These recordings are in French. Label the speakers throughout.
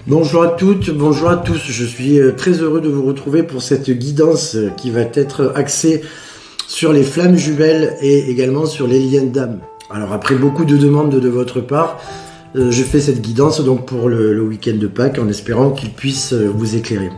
Speaker 1: Bonjour à toutes, bonjour à tous. Je suis très heureux de vous retrouver pour cette guidance qui va être axée sur les flammes jumelles et également sur les liens d'âme. Alors après beaucoup de demandes de votre part, je fais cette guidance donc pour le week-end de Pâques en espérant qu'il puisse vous éclairer.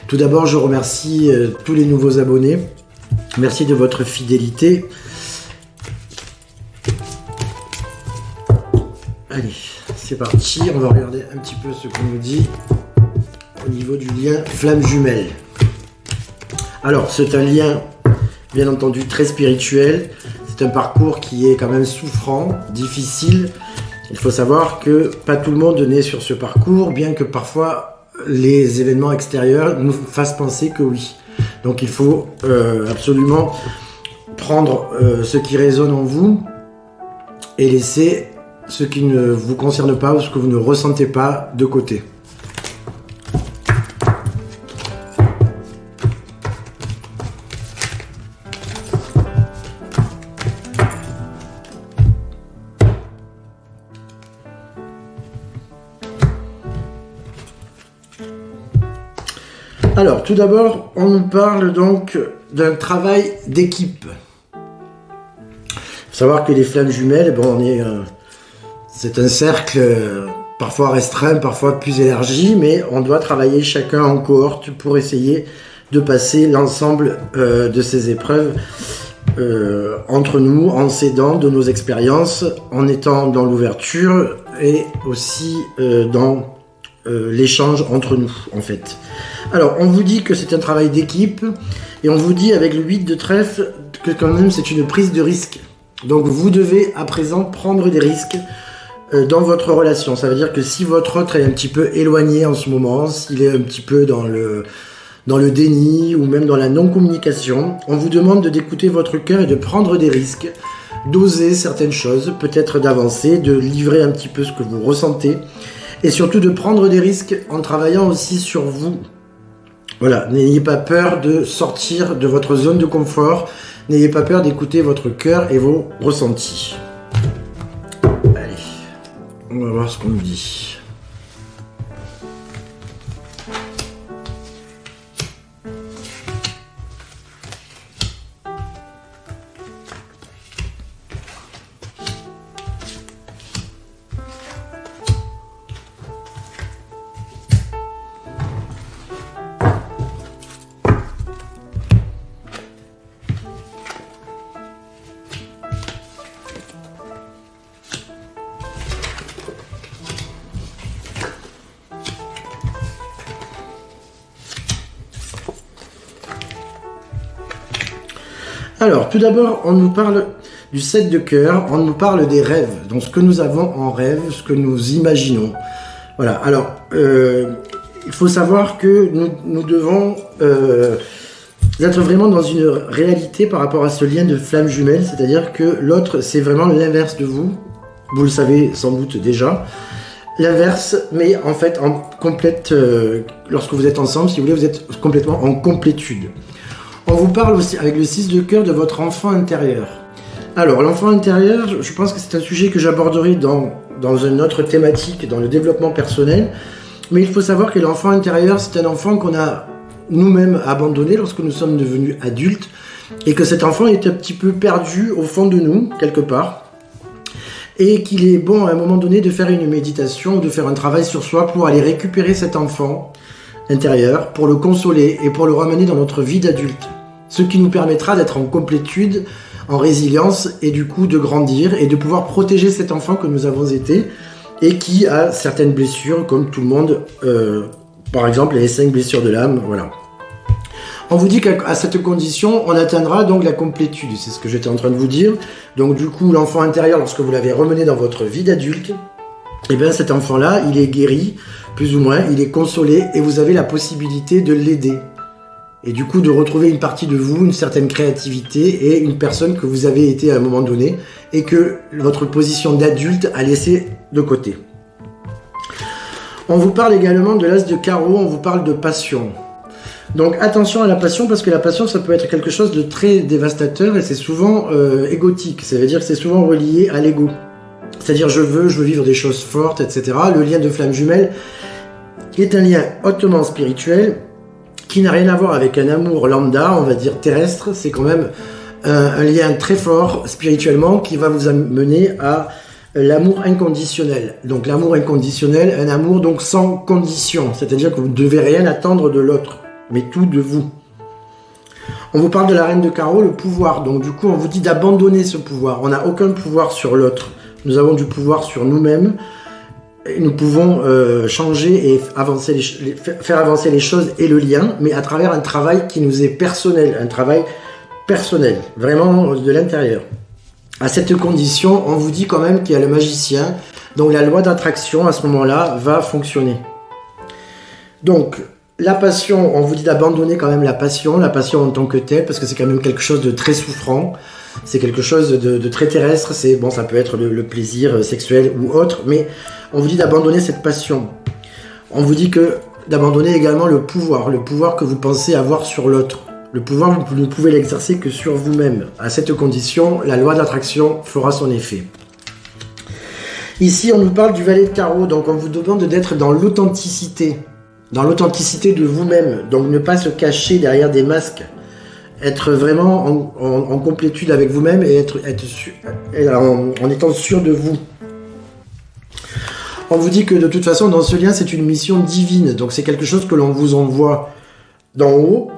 Speaker 1: Tout d'abord, je remercie tous les nouveaux abonnés. Merci de votre fidélité. Allez, c'est parti, on va regarder un petit peu ce qu'on nous dit au niveau du lien flamme jumelle. Alors, c'est un lien, bien entendu, très spirituel. C'est un parcours qui est quand même souffrant, difficile. Il faut savoir que pas tout le monde naît sur ce parcours, bien que parfois les événements extérieurs nous fassent penser que oui. Donc il faut absolument prendre ce qui résonne en vous et laisser ce qui ne vous concerne pas ou ce que vous ne ressentez pas de côté. Alors, tout d'abord, on nous parle donc d'un travail d'équipe. Il faut savoir que les flammes jumelles, c'est un cercle parfois restreint, parfois plus élargi, mais on doit travailler chacun en cohorte pour essayer de passer l'ensemble de ces épreuves entre nous, en s'aidant de nos expériences, en étant dans l'ouverture et aussi dans l'échange entre nous, en fait. Alors, on vous dit que c'est un travail d'équipe, et on vous dit avec le 8 de trèfle que quand même c'est une prise de risque. Donc vous devez à présent prendre des risques dans votre relation. Ça veut dire que si votre autre est un petit peu éloigné en ce moment, s'il est un petit peu dans le déni ou même dans la non-communication, on vous demande d'écouter votre cœur et de prendre des risques, d'oser certaines choses, peut-être d'avancer, de livrer un petit peu ce que vous ressentez et surtout de prendre des risques en travaillant aussi sur vous. Voilà, n'ayez pas peur de sortir de votre zone de confort, n'ayez pas peur d'écouter votre cœur et vos ressentis. Allez, on va voir ce qu'on nous dit. Alors, tout d'abord, on nous parle du 7 de cœur, on nous parle des rêves, donc ce que nous avons en rêve, ce que nous imaginons. Voilà, alors, il faut savoir que nous devons être vraiment dans une réalité par rapport à ce lien de flamme jumelle, c'est-à-dire que l'autre, c'est vraiment l'inverse de vous, vous le savez sans doute déjà, l'inverse, mais en fait, en complète, lorsque vous êtes ensemble, si vous voulez, vous êtes complètement en complétude. On vous parle aussi, avec le 6 de cœur, de votre enfant intérieur. Alors, l'enfant intérieur, je pense que c'est un sujet que j'aborderai dans une autre thématique, dans le développement personnel. Mais il faut savoir que l'enfant intérieur, c'est un enfant qu'on a nous-mêmes abandonné lorsque nous sommes devenus adultes. Et que cet enfant est un petit peu perdu au fond de nous, quelque part. Et qu'il est bon, à un moment donné, de faire une méditation, de faire un travail sur soi pour aller récupérer cet enfant intérieur, pour le consoler et pour le ramener dans notre vie d'adulte. Ce qui nous permettra d'être en complétude, en résilience et du coup de grandir et de pouvoir protéger cet enfant que nous avons été et qui a certaines blessures comme tout le monde, par exemple les 5 blessures de l'âme, voilà. On vous dit qu'à cette condition, on atteindra donc la complétude, c'est ce que j'étais en train de vous dire. Donc du coup, l'enfant intérieur, lorsque vous l'avez remené dans votre vie d'adulte, et bien cet enfant-là, il est guéri, plus ou moins, il est consolé et vous avez la possibilité de l'aider. Et du coup, de retrouver une partie de vous, une certaine créativité et une personne que vous avez été à un moment donné et que votre position d'adulte a laissé de côté. On vous parle également de l'as de carreau, on vous parle de passion. Donc attention à la passion, parce que la passion, ça peut être quelque chose de très dévastateur et c'est souvent égotique. Ça veut dire que c'est souvent relié à l'ego. C'est-à-dire je veux vivre des choses fortes, etc. Le lien de flamme jumelle, qui est un lien hautement spirituel, qui n'a rien à voir avec un amour lambda, on va dire terrestre. C'est quand même un lien très fort spirituellement qui va vous amener à l'amour inconditionnel. Donc l'amour inconditionnel, un amour donc sans condition, c'est-à-dire que vous ne devez rien attendre de l'autre, mais tout de vous. On vous parle de la reine de carreau, le pouvoir. Donc du coup, on vous dit d'abandonner ce pouvoir. On n'a aucun pouvoir sur l'autre. Nous avons du pouvoir sur nous-mêmes. Et nous pouvons changer et avancer faire avancer les choses et le lien, mais à travers un travail qui nous est personnel, un travail personnel, vraiment de l'intérieur. À cette condition, on vous dit quand même qu'il y a le magicien, donc la loi d'attraction à ce moment-là va fonctionner. Donc, la passion, on vous dit d'abandonner quand même la passion en tant que telle, parce que c'est quand même quelque chose de très souffrant, c'est quelque chose de très terrestre, bon, ça peut être le plaisir sexuel ou autre, mais on vous dit d'abandonner cette passion. On vous dit d'abandonner également le pouvoir que vous pensez avoir sur l'autre. Le pouvoir, vous ne pouvez l'exercer que sur vous-même. À cette condition, la loi d'attraction fera son effet. Ici, on nous parle du valet de carreau, donc on vous demande d'être dans l'authenticité de vous-même, donc ne pas se cacher derrière des masques, être vraiment en complétude avec vous-même et en étant sûr de vous. On vous dit que de toute façon, dans ce lien, c'est une mission divine, donc c'est quelque chose que l'on vous envoie d'en haut.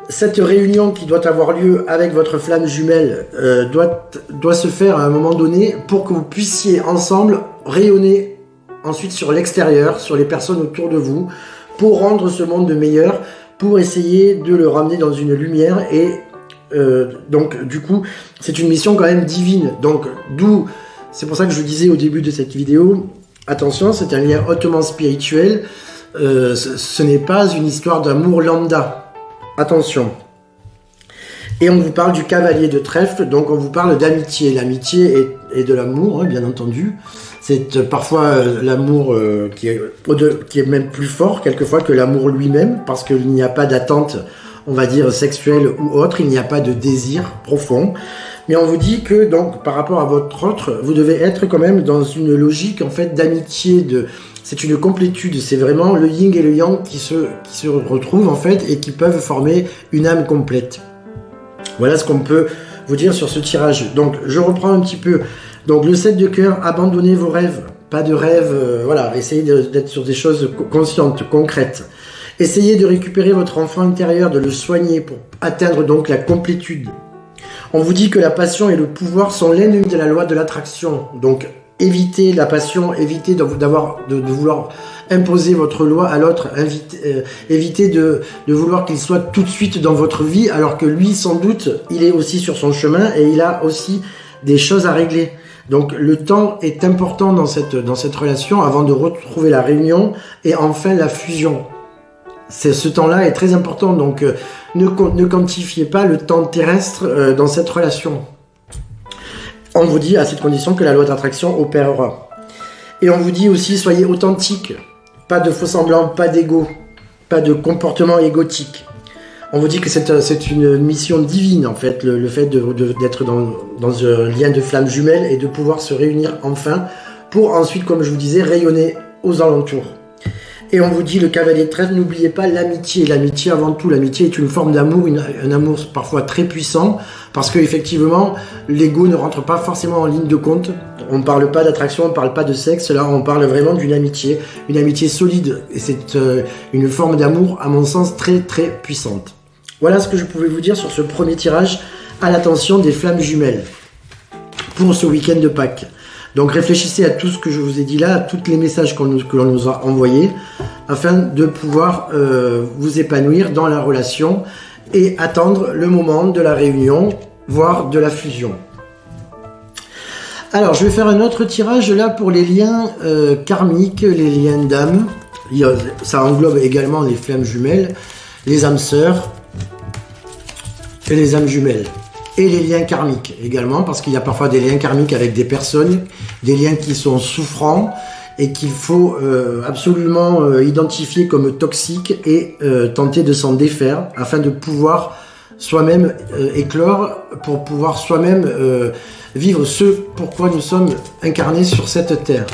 Speaker 1: Cette réunion qui doit avoir lieu avec votre flamme jumelle doit se faire à un moment donné pour que vous puissiez ensemble rayonner ensuite sur l'extérieur, sur les personnes autour de vous, pour rendre ce monde meilleur, pour essayer de le ramener dans une lumière. Et donc du coup, c'est une mission quand même divine. Donc c'est pour ça que je disais au début de cette vidéo, attention, c'est un lien hautement spirituel, ce n'est pas une histoire d'amour lambda. Attention. Et on vous parle du cavalier de trèfle, donc on vous parle d'amitié. L'amitié et de l'amour, bien entendu. C'est parfois l'amour qui est même plus fort quelquefois que l'amour lui-même, parce qu'il n'y a pas d'attente, on va dire, sexuelle ou autre, il n'y a pas de désir profond. Mais on vous dit que, donc, par rapport à votre autre, vous devez être quand même dans une logique, en fait, d'amitié, c'est une complétude, c'est vraiment le yin et le yang qui se retrouvent en fait et qui peuvent former une âme complète. Voilà ce qu'on peut vous dire sur ce tirage. Donc je reprends un petit peu. Donc le 7 de cœur, abandonnez vos rêves. Pas de rêves, essayez d'être sur des choses conscientes, concrètes. Essayez de récupérer votre enfant intérieur, de le soigner pour atteindre donc la complétude. On vous dit que la passion et le pouvoir sont l'ennemi de la loi de l'attraction. Donc évitez la passion, évitez de vouloir imposer votre loi à l'autre, évitez de vouloir qu'il soit tout de suite dans votre vie, alors que lui, sans doute, il est aussi sur son chemin et il a aussi des choses à régler. Donc le temps est important dans cette relation avant de retrouver la réunion et enfin la fusion. Ce temps-là est très important, donc ne quantifiez pas le temps terrestre dans cette relation. On vous dit à cette condition que la loi d'attraction opérera. Et on vous dit aussi, soyez authentique. Pas de faux semblants, pas d'ego, pas de comportement égotique. On vous dit que c'est une mission divine, en fait, le fait d'être dans un lien de flamme jumelle et de pouvoir se réunir enfin pour ensuite, comme je vous disais, rayonner aux alentours. Et on vous dit, le cavalier de trèfle, n'oubliez pas l'amitié. L'amitié avant tout, l'amitié est une forme d'amour, un amour parfois très puissant, parce qu'effectivement, l'ego ne rentre pas forcément en ligne de compte. On ne parle pas d'attraction, on ne parle pas de sexe, là on parle vraiment d'une amitié solide. Et c'est une forme d'amour, à mon sens, très très puissante. Voilà ce que je pouvais vous dire sur ce premier tirage à l'attention des flammes jumelles pour ce week-end de Pâques. Donc réfléchissez à tout ce que je vous ai dit là, à tous les messages que l'on nous a envoyés, afin de pouvoir vous épanouir dans la relation et attendre le moment de la réunion, voire de la fusion. Alors je vais faire un autre tirage là pour les liens karmiques, les liens d'âme. Ça englobe également les flammes jumelles, les âmes sœurs et les âmes jumelles. Et les liens karmiques également, parce qu'il y a parfois des liens karmiques avec des personnes, des liens qui sont souffrants et qu'il faut absolument identifier comme toxiques et tenter de s'en défaire afin de pouvoir soi-même éclore, pour pouvoir soi-même vivre ce pourquoi nous sommes incarnés sur cette terre.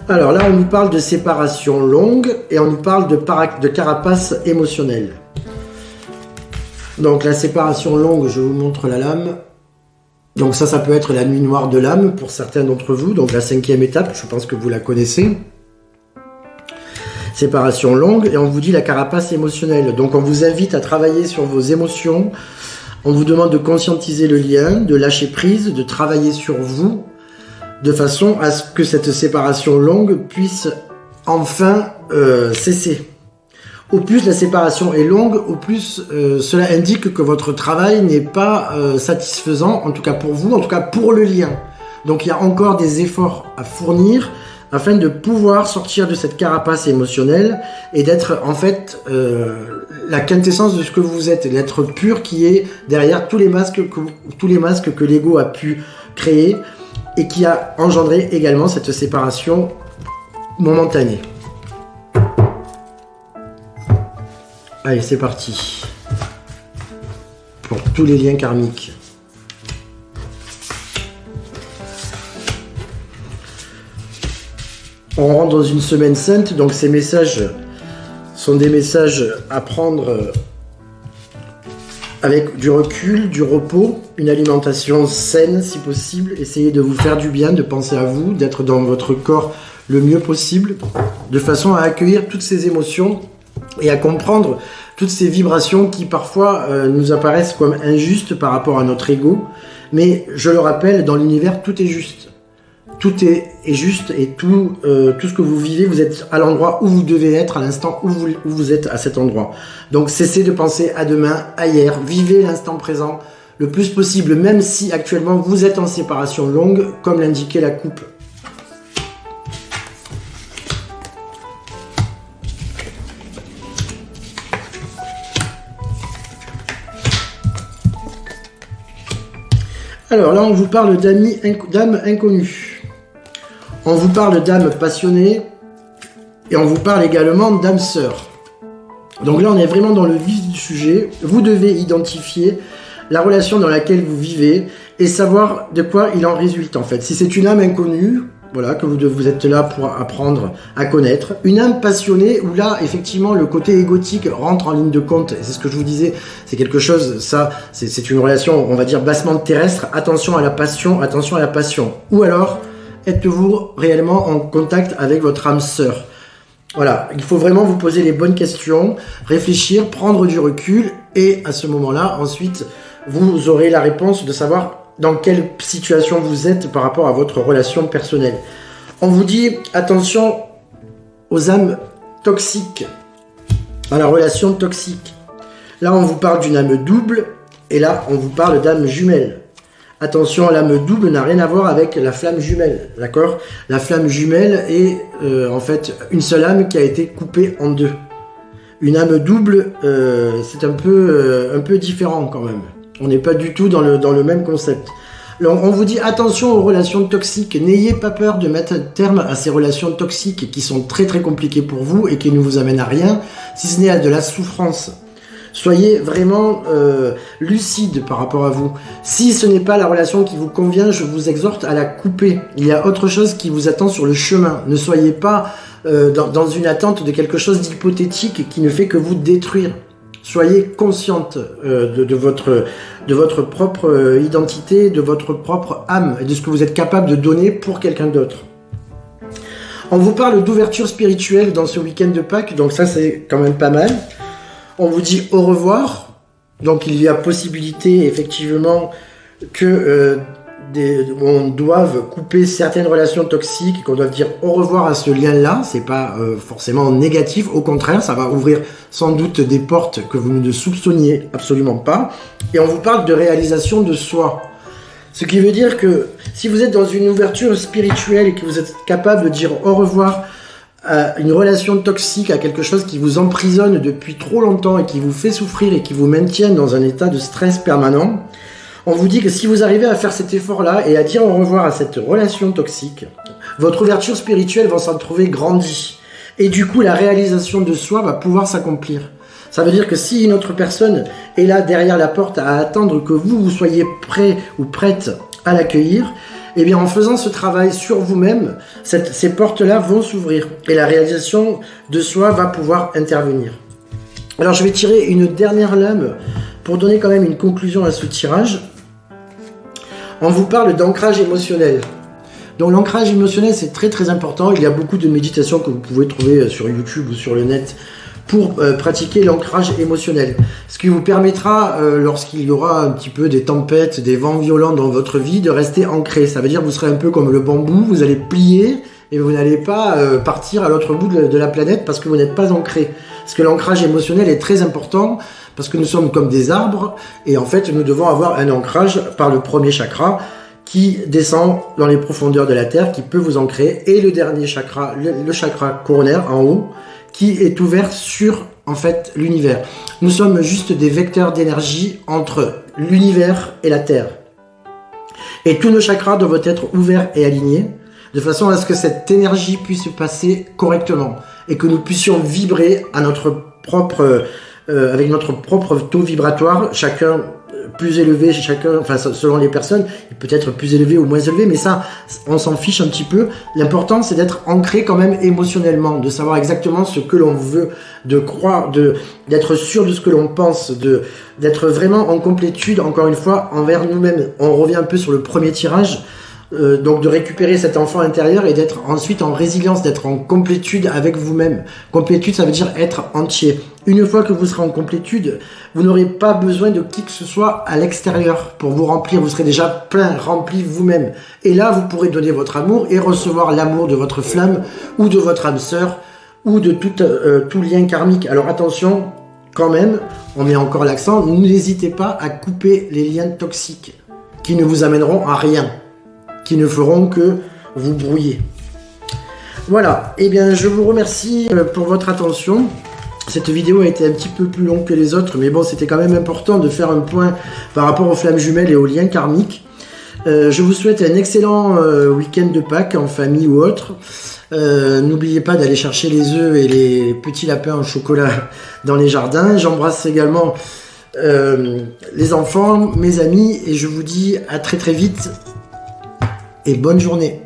Speaker 1: Alors là, on nous parle de séparation longue et on nous parle de carapace émotionnelle. Donc la séparation longue, je vous montre la lame. Donc ça peut être la nuit noire de l'âme pour certains d'entre vous. Donc la 5e étape, je pense que vous la connaissez. Séparation longue, et on vous dit la carapace émotionnelle. Donc on vous invite à travailler sur vos émotions. On vous demande de conscientiser le lien, de lâcher prise, de travailler sur vous, de façon à ce que cette séparation longue puisse enfin cesser. Au plus la séparation est longue, au plus cela indique que votre travail n'est pas satisfaisant, en tout cas pour vous, en tout cas pour le lien. Donc il y a encore des efforts à fournir afin de pouvoir sortir de cette carapace émotionnelle et d'être en fait la quintessence de ce que vous êtes, l'être pur qui est derrière tous les masques que l'ego a pu créer et qui a engendré également cette séparation momentanée. Allez, c'est parti pour tous les liens karmiques. On rentre dans une semaine sainte, donc ces messages sont des messages à prendre avec du recul, du repos, une alimentation saine si possible. Essayez de vous faire du bien, de penser à vous, d'être dans votre corps le mieux possible, de façon à accueillir toutes ces émotions et à comprendre toutes ces vibrations qui parfois nous apparaissent comme injustes par rapport à notre ego. Mais je le rappelle, dans l'univers, tout est juste. Tout est juste et tout ce que vous vivez, vous êtes à l'endroit où vous devez être, à l'instant où vous êtes à cet endroit. Donc cessez de penser à demain, à hier, vivez l'instant présent le plus possible, même si actuellement vous êtes en séparation longue, comme l'indiquait la coupe. Alors là, on vous parle d'âmes inconnues. On vous parle d'âmes passionnées et on vous parle également d'âmes sœurs. Donc là, on est vraiment dans le vif du sujet. Vous devez identifier la relation dans laquelle vous vivez et savoir de quoi il en résulte en fait. Si c'est une âme inconnue, voilà, que vous êtes là pour apprendre à connaître. Une âme passionnée où là, effectivement, le côté égotique rentre en ligne de compte. Et c'est ce que je vous disais, c'est quelque chose, ça, c'est une relation, on va dire, bassement terrestre. Attention à la passion, attention à la passion. Ou alors, êtes-vous réellement en contact avec votre âme sœur? Voilà, il faut vraiment vous poser les bonnes questions, réfléchir, prendre du recul, et à ce moment-là, ensuite, vous aurez la réponse de savoir dans quelle situation vous êtes par rapport à votre relation personnelle. On vous dit attention aux âmes toxiques, à la relation toxique. Là, on vous parle d'une âme double, et là, on vous parle d'âme jumelle. Attention, l'âme double n'a rien à voir avec la flamme jumelle, d'accord? La flamme jumelle est en fait une seule âme qui a été coupée en deux. Une âme double, c'est un peu différent quand même. On n'est pas du tout dans le même concept. Alors, on vous dit attention aux relations toxiques. N'ayez pas peur de mettre un terme à ces relations toxiques qui sont très très compliquées pour vous et qui ne vous amènent à rien, si ce n'est à de la souffrance. Soyez vraiment lucide par rapport à vous. Si ce n'est pas la relation qui vous convient, je vous exhorte à la couper. Il y a autre chose qui vous attend sur le chemin. Ne soyez pas dans une attente de quelque chose d'hypothétique qui ne fait que vous détruire. Soyez consciente de votre propre identité, de votre propre âme et de ce que vous êtes capable de donner pour quelqu'un d'autre. On vous parle d'ouverture spirituelle dans ce week-end de Pâques, donc ça c'est quand même pas mal. On vous dit au revoir, donc il y a possibilité effectivement que on doive couper certaines relations toxiques, qu'on doive dire au revoir à ce lien-là. C'est pas forcément négatif, au contraire, ça va ouvrir sans doute des portes que vous ne soupçonniez absolument pas. Et on vous parle de réalisation de soi. Ce qui veut dire que si vous êtes dans une ouverture spirituelle et que vous êtes capable de dire au revoir à une relation toxique, à quelque chose qui vous emprisonne depuis trop longtemps et qui vous fait souffrir et qui vous maintient dans un état de stress permanent, on vous dit que si vous arrivez à faire cet effort-là et à dire au revoir à cette relation toxique, votre ouverture spirituelle va s'en trouver grandie. Et du coup, la réalisation de soi va pouvoir s'accomplir. Ça veut dire que si une autre personne est là derrière la porte à attendre que vous soyez prêt ou prête à l'accueillir, Et bien en faisant ce travail sur vous-même, ces portes-là vont s'ouvrir et la réalisation de soi va pouvoir intervenir. Alors je vais tirer une dernière lame pour donner quand même une conclusion à ce tirage. On vous parle d'ancrage émotionnel. Donc l'ancrage émotionnel, c'est très très important. Il y a beaucoup de méditations que vous pouvez trouver sur YouTube ou sur le net pour pratiquer l'ancrage émotionnel. Ce qui vous permettra, lorsqu'il y aura un petit peu des tempêtes, des vents violents dans votre vie, de rester ancré. Ça veut dire que vous serez un peu comme le bambou, vous allez plier et vous n'allez pas partir à l'autre bout de la planète parce que vous n'êtes pas ancré. Parce que l'ancrage émotionnel est très important parce que nous sommes comme des arbres et en fait nous devons avoir un ancrage par le premier chakra qui descend dans les profondeurs de la terre, qui peut vous ancrer, et le dernier chakra, le chakra coronaire en haut, qui est ouvert sur en fait l'univers. Nous sommes juste des vecteurs d'énergie entre l'univers et la terre. Et tous nos chakras doivent être ouverts et alignés, de façon à ce que cette énergie puisse passer correctement et que nous puissions vibrer à notre propre, avec notre propre taux vibratoire, chacun plus élevé, chacun, enfin selon les personnes, il peut être plus élevé ou moins élevé, mais ça, on s'en fiche un petit peu. L'important, c'est d'être ancré quand même émotionnellement, de savoir exactement ce que l'on veut, de croire, d'être sûr de ce que l'on pense, d'être vraiment en complétude, encore une fois, envers nous-mêmes. On revient un peu sur le premier tirage. Donc de récupérer cet enfant intérieur et d'être ensuite en résilience, d'être en complétude avec vous-même. Complétude, ça veut dire être entier. Une fois que vous serez en complétude, vous n'aurez pas besoin de qui que ce soit à l'extérieur pour vous remplir. Vous serez déjà plein, rempli vous-même. Et là, vous pourrez donner votre amour et recevoir l'amour de votre flamme ou de votre âme sœur ou de tout lien karmique. Alors attention, quand même, on met encore l'accent, n'hésitez pas à couper les liens toxiques qui ne vous amèneront à rien, qui ne feront que vous brouiller. Voilà, et bien je vous remercie pour votre attention. Cette vidéo a été un petit peu plus longue que les autres, mais bon, c'était quand même important de faire un point par rapport aux flammes jumelles et aux liens karmiques. Je vous souhaite un excellent week-end de Pâques en famille ou autre. N'oubliez pas d'aller chercher les œufs et les petits lapins au chocolat dans les jardins. J'embrasse également les enfants, mes amis, et je vous dis à très très vite et bonne journée.